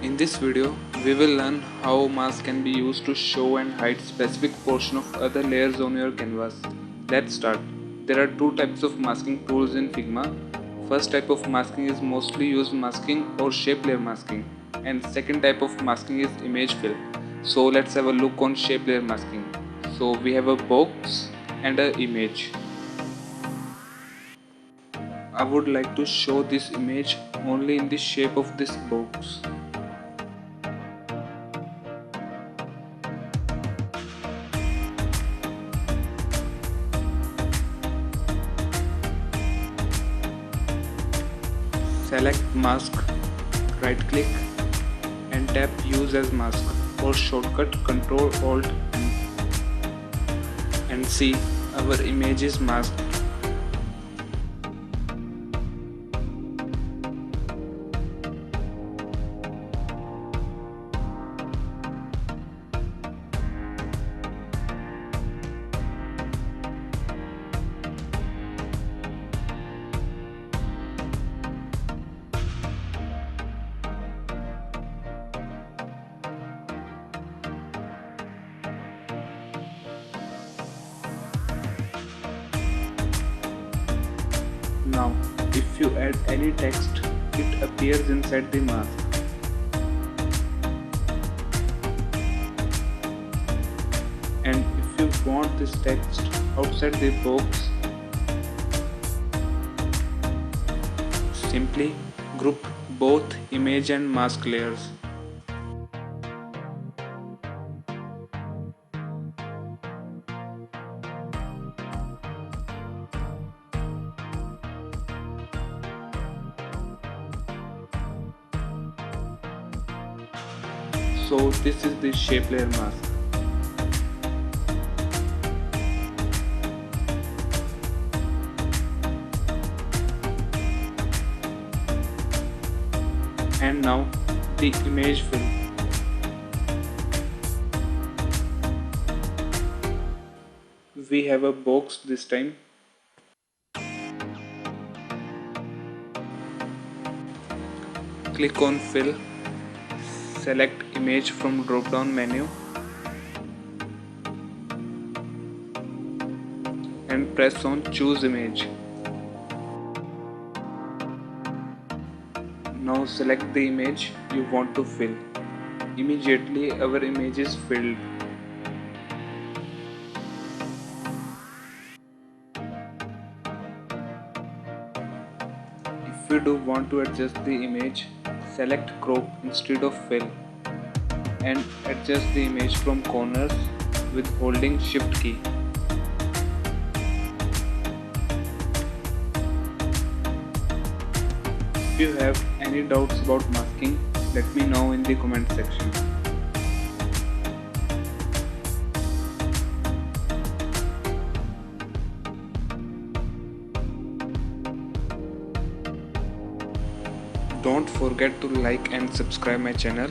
In this video, we will learn how mask can be used to show and hide specific portion of other layers on your canvas. Let's start. There are two types of masking tools in Figma. First type of masking is mostly used masking or shape layer masking, and second type of masking is image fill. So let's have a look on shape layer masking. So we have a box and an image. I would like to show this image only in the shape of this box. Select mask, right click and tap use as mask, or shortcut Ctrl Alt and see our image is masked. Now, if you add any text, it appears inside the mask. And if you want this text outside the box, simply group both image and mask layers. So this is the shape layer mask. And now the image fill. We have a box this time. Click on fill. Select image from drop down menu and press on choose image. Now select the image you want to fill. Immediately our image is filled. If you do want to adjust the image, select crop instead of fill and adjust the image from corners with holding shift key. If you have any doubts about masking, let me know in the comment section. Don't forget to like and subscribe my channel.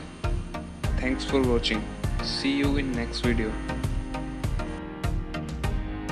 Thanks for watching. See you in next video.